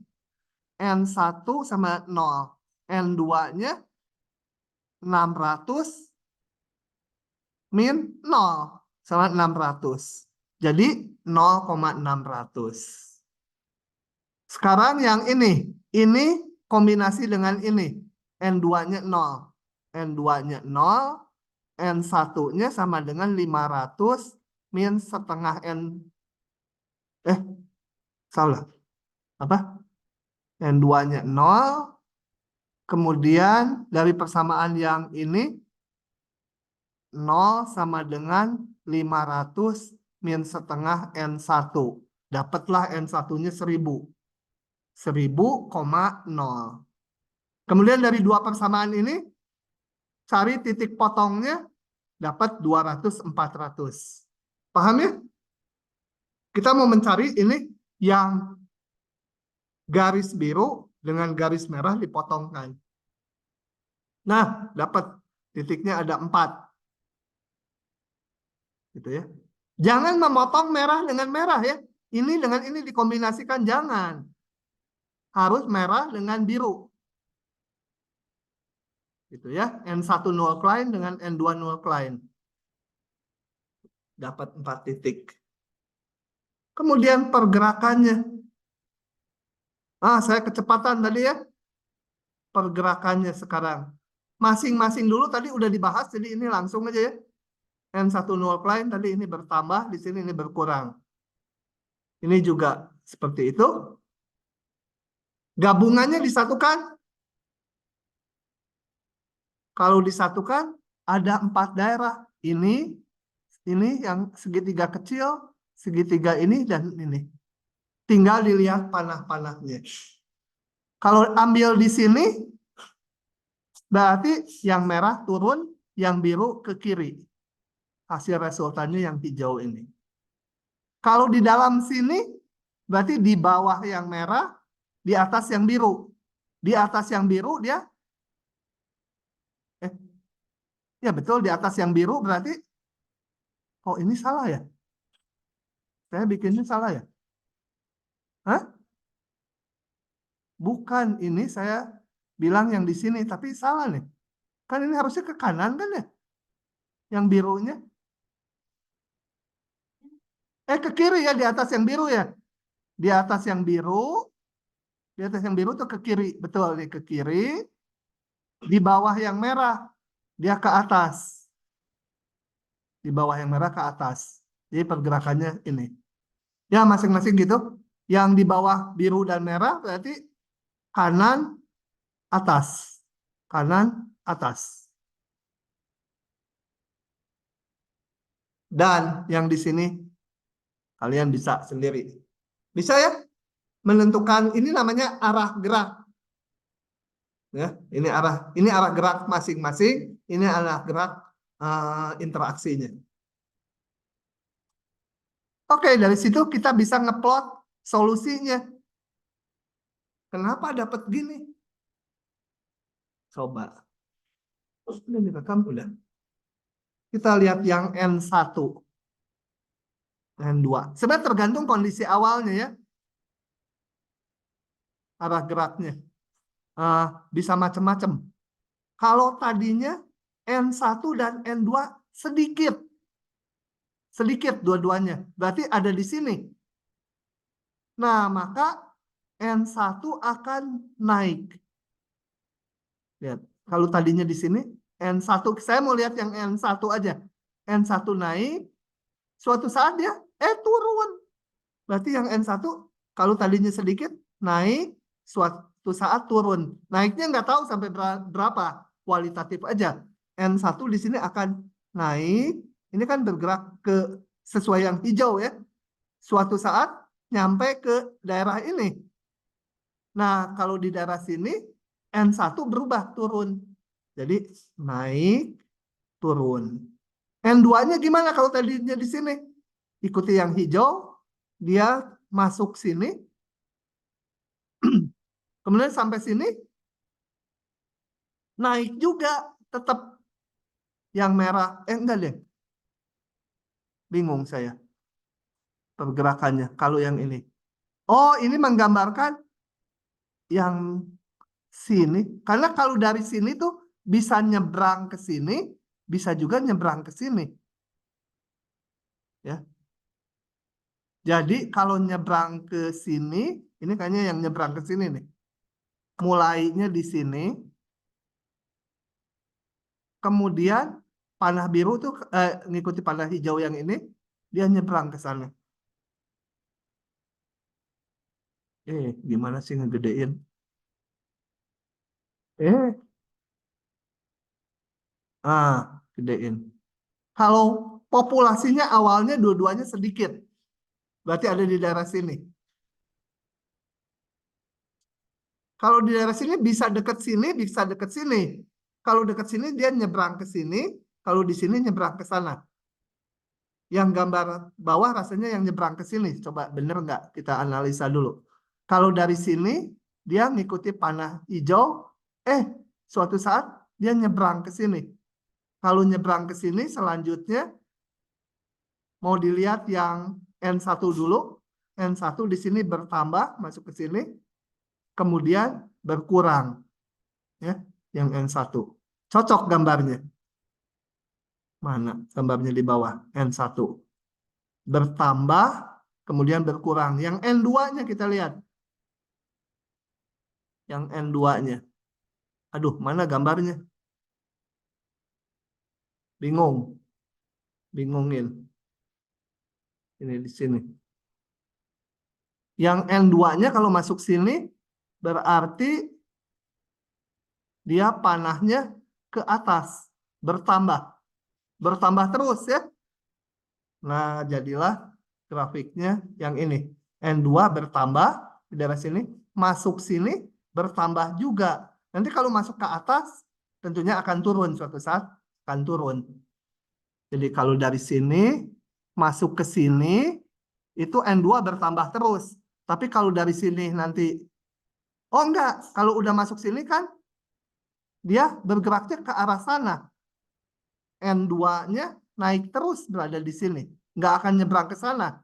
N1 sama 0. N2-nya 600 min 0 sama 600. Jadi 0,600. Sekarang yang ini kombinasi dengan ini. N2-nya 0. N2-nya 0. N1-nya sama dengan 500 min setengah N. Salah. Apa? N2-nya 0. Kemudian dari persamaan yang ini 0 sama dengan 500 min setengah N1. Dapatlah N1-nya 1000. 1000,0. Kemudian dari dua persamaan ini, cari titik potongnya, dapat 200, 400. Paham ya? Kita mau mencari ini yang garis biru dengan garis merah dipotongkan. Nah, dapat titiknya ada 4. Gitu ya. Jangan memotong merah dengan merah ya. Ini dengan ini dikombinasikan, jangan. Harus merah dengan biru. Gitu ya. N1 null client dengan N2 null client. Dapat 4 titik. Kemudian pergerakannya. Saya kecepatan tadi ya. Pergerakannya sekarang. Masing-masing dulu tadi udah dibahas, jadi ini langsung aja ya. N1 null client tadi ini bertambah, di sini ini berkurang. Ini juga seperti itu. Gabungannya disatukan. Kalau disatukan ada 4 daerah. Ini yang segitiga kecil, segitiga ini dan ini. Tinggal dilihat panah-panahnya. Kalau ambil di sini, berarti yang merah turun, yang biru ke kiri. Hasil resultannya yang hijau ini. Kalau di dalam sini, berarti di bawah yang merah, di atas yang biru. Di atas yang biru dia, ya betul, di atas yang biru berarti, oh ini salah ya? Saya bikinnya salah ya? Hah? Bukan, ini saya bilang yang di sini, tapi salah nih. Kan ini harusnya ke kanan kan ya? Yang birunya. Ke kiri ya, di atas yang biru ya. Di atas yang biru, di atas yang biru tuh ke kiri. Betul, nih ke kiri. Di bawah yang merah, dia ke atas. Di bawah yang merah ke atas. Jadi pergerakannya ini. Ya, masing-masing gitu. Yang di bawah biru dan merah berarti kanan atas. Kanan atas. Dan yang di sini kalian bisa sendiri. Bisa ya? Menentukan ini namanya arah gerak. Ya, ini arah gerak masing-masing, ini arah gerak interaksinya. Oke, dari situ kita bisa ngeplot solusinya. Kenapa dapat gini? Coba. Ini direkam udah. Kita lihat yang N1, N2. Sebenarnya tergantung kondisi awalnya ya. Arah geraknya. Bisa macam-macam. Kalau tadinya N1 dan N2 sedikit. Sedikit dua-duanya. Berarti ada di sini. Nah, maka N1 akan naik. Lihat, kalau tadinya di sini N1, saya mau lihat yang N1 aja. N1 naik, suatu saat dia turun. Berarti yang N1 kalau tadinya sedikit naik, suatu saat turun. Naiknya nggak tahu sampai berapa, kualitatif aja. N1 di sini akan naik, ini kan bergerak ke sesuai yang hijau ya. Suatu saat nyampe ke daerah ini. Nah, kalau di daerah sini N1 berubah turun. Jadi naik, turun. N2-nya gimana kalau tadinya di sini? Ikuti yang hijau, dia masuk sini, kemudian sampai sini, naik juga, tetap yang merah. Enggak deh. Bingung saya pergerakannya kalau yang ini. Oh, ini menggambarkan yang sini. Karena kalau dari sini tuh bisa nyebrang ke sini, bisa juga nyebrang ke sini. Ya. Jadi kalau nyebrang ke sini, ini kayaknya yang nyebrang ke sini nih. Mulainya di sini. Kemudian panah biru tuh ngikuti panah hijau yang ini, dia nyebrang ke sana. Gimana sih ngegedein? Gedein. Kalau populasinya awalnya dua-duanya sedikit, berarti ada di daerah sini. Kalau di daerah sini bisa deket sini, bisa deket sini. Kalau deket sini dia nyebrang ke sini, kalau di sini nyebrang ke sana. Yang gambar bawah rasanya yang nyebrang ke sini. Coba bener nggak? Kita analisa dulu. Kalau dari sini dia ngikuti panah hijau, suatu saat dia nyebrang ke sini. Kalau nyebrang ke sini selanjutnya mau dilihat yang N1 dulu. N1 di sini bertambah masuk ke sini, kemudian berkurang. Ya, yang N1. Cocok gambarnya. Mana gambarnya di bawah? N1. Bertambah, kemudian berkurang. Yang N2-nya kita lihat. Yang N2-nya. Aduh, mana gambarnya? Bingung. Bingungin. Ini di sini. Yang N2-nya kalau masuk sini, berarti dia panahnya ke atas. Bertambah. Bertambah terus ya. Nah, jadilah grafiknya yang ini. N2 bertambah di daerah sini, masuk sini bertambah juga. Nanti kalau masuk ke atas, tentunya akan turun suatu saat, akan turun. Jadi kalau dari sini masuk ke sini, itu N2 bertambah terus. Tapi kalau dari sini nanti, oh enggak, kalau udah masuk sini kan, dia bergeraknya ke arah sana. N2-nya naik terus berada di sini. Nggak akan nyebrang ke sana.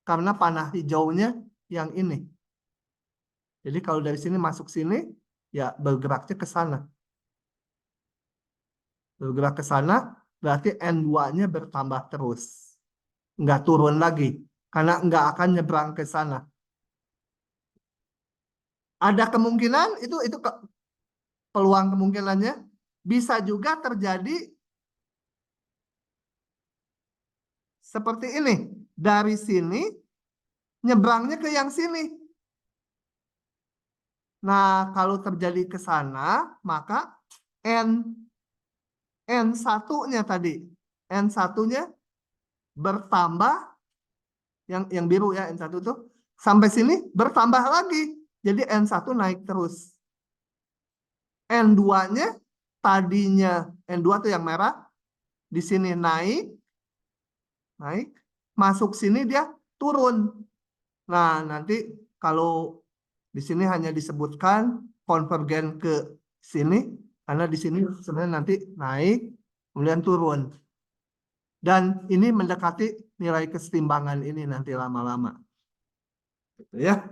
Karena panah hijaunya yang ini. Jadi kalau dari sini masuk sini, ya bergeraknya ke sana. Bergerak ke sana, berarti N2-nya bertambah terus. Nggak turun lagi. Karena nggak akan nyebrang ke sana. Ada kemungkinan, itu peluang kemungkinannya, bisa juga terjadi seperti ini. Dari sini, nyebrangnya ke yang sini. Nah, kalau terjadi ke sana, maka N1-nya tadi. N1-nya bertambah, yang biru ya, N1 tuh. Sampai sini bertambah lagi. Jadi N1 naik terus. N2-nya tadinya, N2 tuh yang merah. Di sini naik. Masuk sini dia turun. Nah, nanti kalau di sini hanya disebutkan konvergen ke sini, karena di sini sebenarnya nanti naik, kemudian turun. Dan ini mendekati nilai kesetimbangan ini nanti lama-lama. Gitu ya.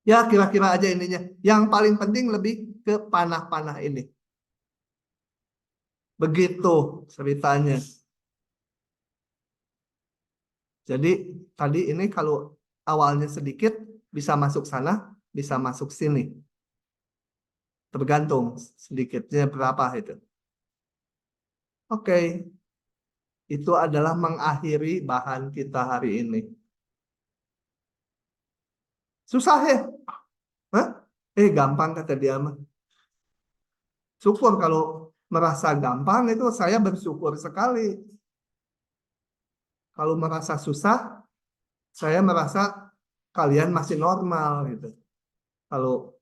Ya, kira-kira aja ininya. Yang paling penting lebih ke panah-panah ini. Begitu ceritanya. Jadi tadi ini kalau awalnya sedikit, bisa masuk sana, bisa masuk sini. Tergantung sedikitnya berapa itu. Oke. Itu adalah mengakhiri bahan kita hari ini. Susah ya? Hah? Gampang kata dia mah. Syukur kalau merasa gampang itu saya bersyukur sekali. Kalau merasa susah, saya merasa kalian masih normal gitu. Kalau